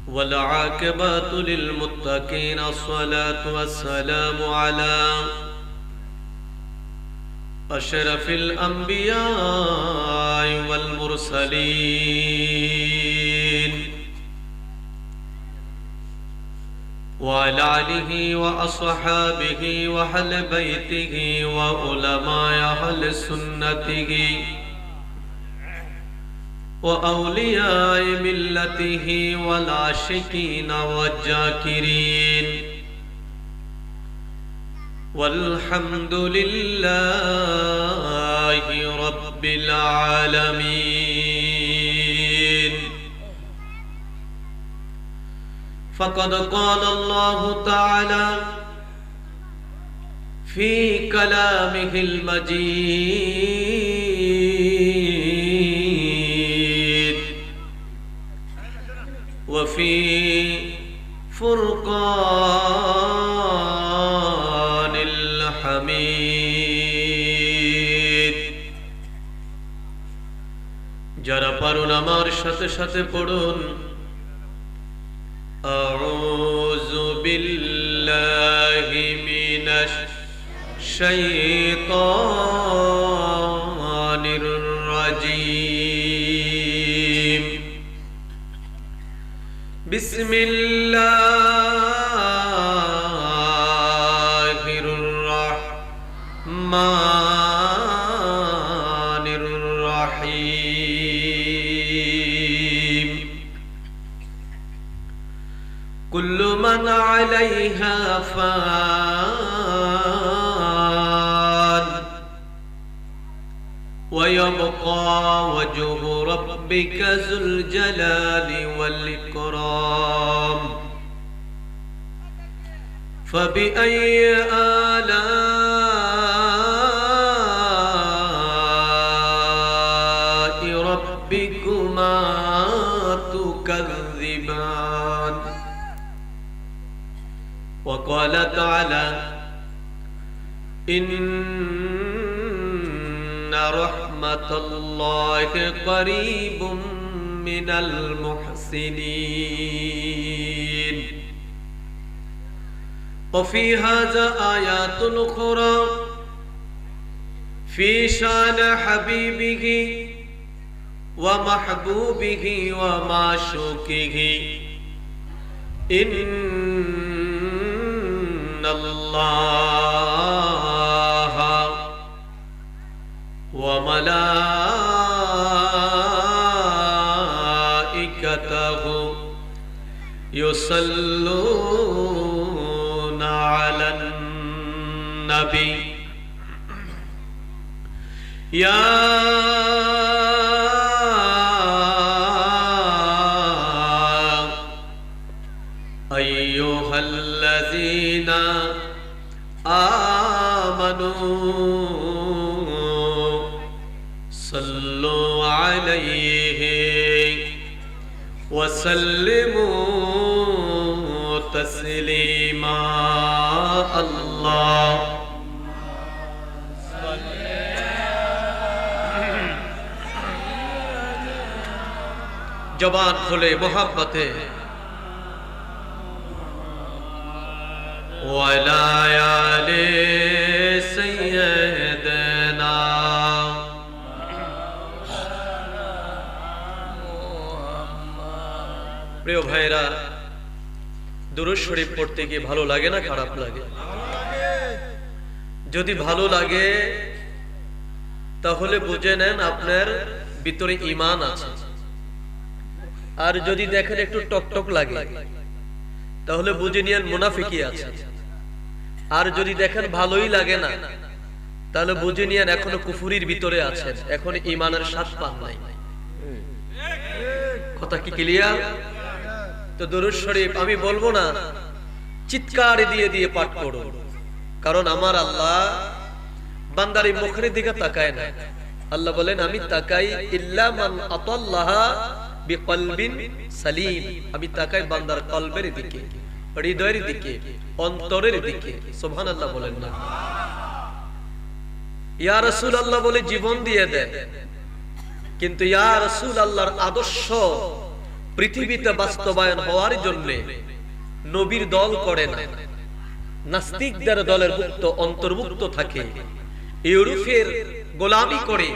والعاقبة للمتقين. الصلاة والسلام على أشرف الأنبياء والمرسلين وعلى آله وأصحابه وأهل بيته وعلماء أهل سنته وأولياء ملته والعاشقين والذاكرين. والحمد لله رب العالمين. فقد قال الله تعالى في كلامه المجيد وفي فرقان الحميد. যারা পারুন আমার সাথে সাথে পড়ুন আউযু বিল্লাহি মিনাশ শাইতানির রাজীম। বিসমিল্লাহির রাহমানির রাহিম। কুল্লু মান আলাইহা ফান ওয়া ইয়াবকা ওয়াজহু রাব্বিকা যুল জালালি ওয়াল ইকরাম। ফাবিআইয়ি আলাই রাব্বিকুমা তুকাযযিবান। وقال تعالى إن رحمة الله قريب من المحسنين. وفي هذا آيات أخرى في شان حبيبه ومحبوبه ومعشوقه. إن الله وملائكته يصلون على النبي يا أيها الذين آمنوا صلوا عليه وسلموا تسليما. الله জবান খুলে মোহাব্বতে وعلى آل سيدنا প্রিয় ভাইরা, দুরূদ শরীফ পড়তে গিয়ে ভালো লাগে না খারাপ লাগে? যদি ভালো লাগে তাহলে বুঝে নেন আপনার ভিতরে ঈমান আছে। আর যদি দেখেন একটু টকটক লাগে তাহলে বুঝে নিয়েন মুনাফিকি আছে। আর যদি দেখেন ভালোই লাগে না তাহলে বুঝে নিয়েন এখনো কুফরির ভিতরে আছেন, এখন ঈমানের স্বাদ পান নাই। কথা কি ক্লিয়ার? তো দুরূদ শরীফ আমি বলবো না, চিৎকার দিয়ে দিয়ে পাঠ করো, কারণ আমার আল্লাহ বান্দার মুখের দিকে তাকায় না। আল্লাহ বলেন আমি তাকাই ইল্লা মান আতাল্লাহা বিকলবিন সালিম, আমি তাকাই বান্দার কলবের দিকে, হৃদয়ের দিকে, অন্তরের দিকে। সুবহানাল্লাহ বলেন না? ইয়া রাসূলুল্লাহ বলে জীবন দিয়ে দেন, কিন্তু ইয়া রাসূলুল্লাহর আদর্শ পৃথিবীতে বাস্তবায়ন হওয়ার জন্য নবীর দল করে না, নাস্তিকদের দলের অন্তর্ভুক্ত থাকে, ইউরোপের গোলামি করে,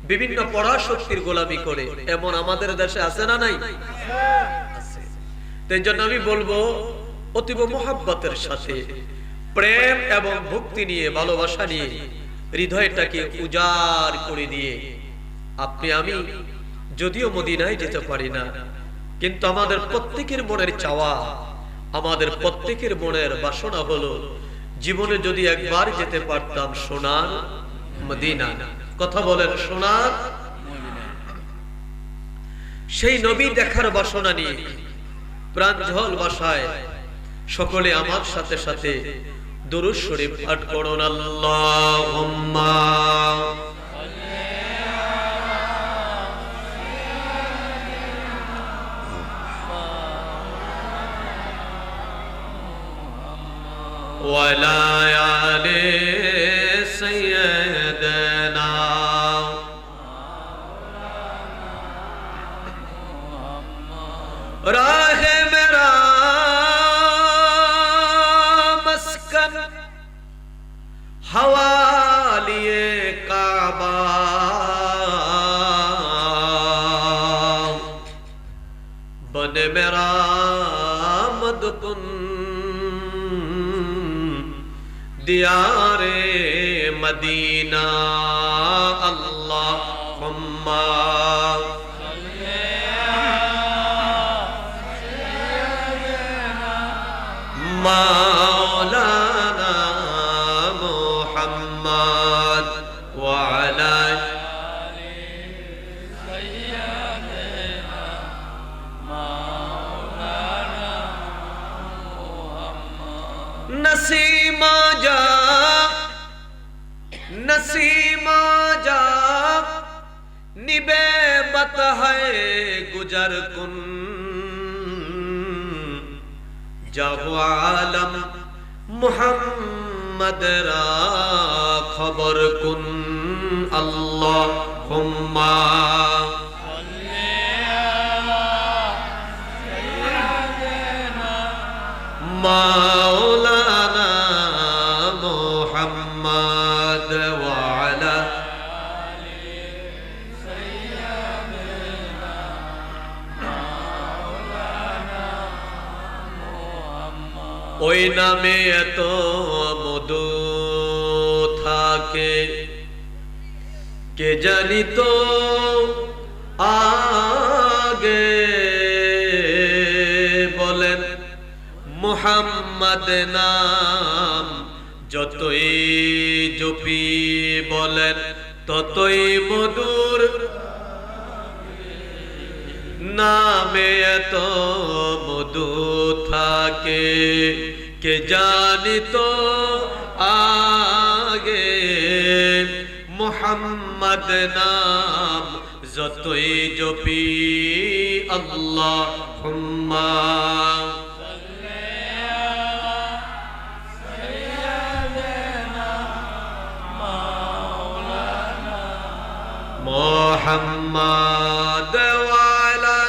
বিভিন্ন পরাশক্তির গোলামি করে। এমন আমাদের দেশে আছে না নাই? তাই জন্য আমি বলবো অতীব মোহাব্বতের সাথে, প্রেম এবং ভক্তি নিয়ে, ভালোবাসা নিয়ে হৃদয়টাকে উজাড় করে দিয়ে, আপনি আমি যদিও মদিনায় যেতে পারি না, কিন্তু আমাদের প্রত্যেকের মনের চাওয়া, আমাদের প্রত্যেকের মনের বাসনা হলো জীবনে যদি একবার যেতে পারতাম সোনার মদিনা। কথা বলেন, সোনার। সেই নবী দেখার বাসনা নিয়ে প্রাঞ্জল ভাষায় সকলে আমার সাথে সাথে দুরূদ শরীফ পাঠ করুন। আল্লাহুম্মা ওয়ালা আলি সাইয়্যিদিনা রাহে মেরা মস্কন হওয়ালিয়ে কাবা বনে মেরা মদকুন দিয়ারে মদিনা। আল্লাহুম্মা মাওলানা মুহাম্মদ ওয়া আলা আলি সাইয়্যিদিনা মাওলানা মুহাম্মদ। নসীমা যা नसीमा जा निबे बत है गुजर कुन जाहु आलम मुहम्मद रा खबर कुन। अल्लाहुम्मा मौलाना मुहम्मद वाला ওই নামে এত মধু থাকে কে জানিত আগে। বলেন মুহাম্মদ নাম যতই জপি, বলেন ততই মধুর। নামে এত মধু থাকে কে জানিত আগে। মুহাম্মদ নাম যতই জপি, আল্লাহুম্মা মুহাম্মদ ওয়ালা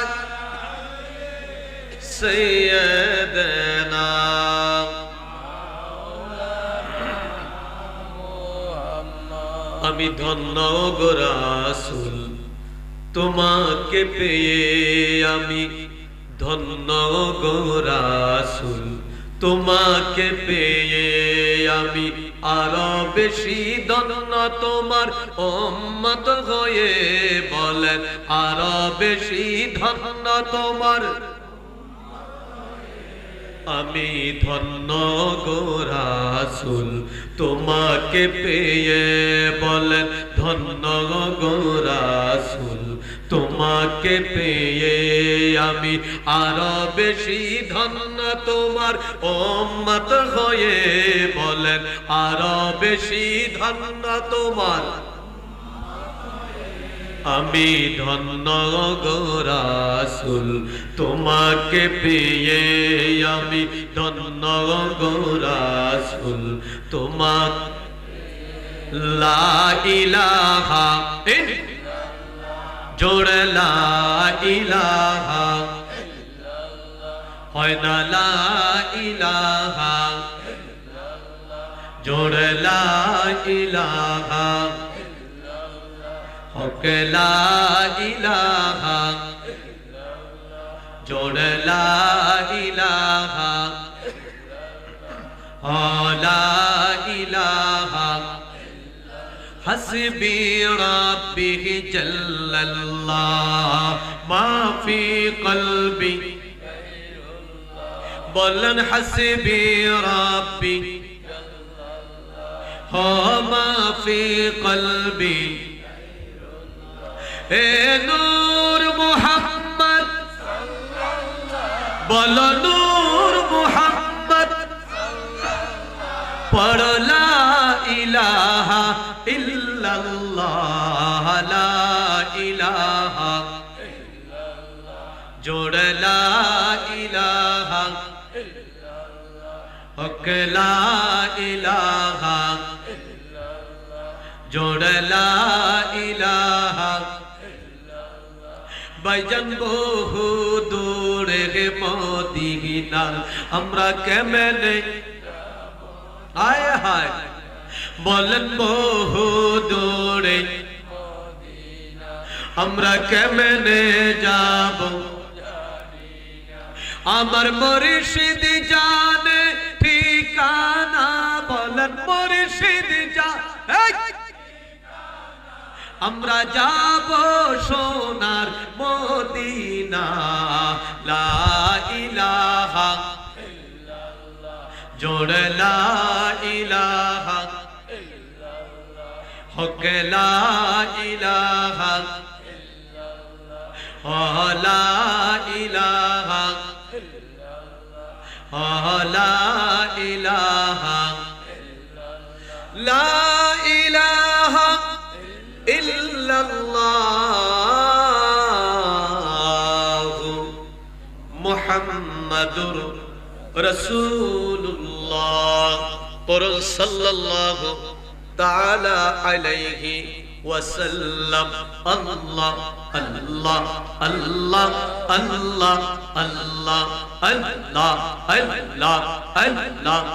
সাইয়্যিদিনা। আমি ধন্য গো রাসূল তোমাকে পেয়ে, আমি ধন্য গো রাসূল তোমাকে পেয়ে। আমি আরো বেশি ধন্য তোমার উম্মত হয়ে, বলেন আরো বেশি ধন্য তোমার। আমি ধন্য গো রাসূল তোমাকে পেয়ে, বলেন ধন্য গো রাসূল তোমাকে পেয়ে। আমি আরো বেশি ধন্য তোমার উম্মত হয়ে, বলেন আরো বেশি ধন্য তোমার। আমি ধন্য গো রাসূল তোমাকে পেয়ে। আমি ধন্য গো রাসূল তোমাকে। লা ইলাহা ইল্লাল্লাহ জোড়ে লা ইলাহা হয় না লা ইলাহা জোড় লা ইলাহা হক লা ইলাহা জোড় লা ইলাহা লা ইলাহা হাসবি রাব্বি জাল্লাল্লাহ মা ফি কলবি বলেন হাসবি রাব্বি মা ফি কলবি এ নূর মুহাম্মদ বলো নূর মুহাম্মদ পড়ো লা ইলাহা ইল্লাল্লাহ লা ইলাহা জোড় লা ইলাহা হক লা ইলাহা জোড় লা ইলাহা ভাইজান বহু দূরে মদিনা আমরা কেমনে হায় হায় বলেন বহু দূরে আমরা কেমনে যাব আমার মুর্শিদ জানে ঠিকানা বলেন মুর্শিদ জানে আমরা যাব সোনার মদিনা লা ইলাহা জোড় লা ইলাহা হক লা ইলাহা লা ইলাহা লা ইলাহা লা ইলাহা ইল্লাল্লাহু মুহাম্মাদুর রাসূলুল্লাহ পড়ুন সাল্লাল্লাহু তাআলা আলাইহি ওয়াসাল্লাম আল্লাহ আল্লাহ আল্লাহ আল্লাহ আল্লাহ আল্লাহ আল্লাহ আল্লাহ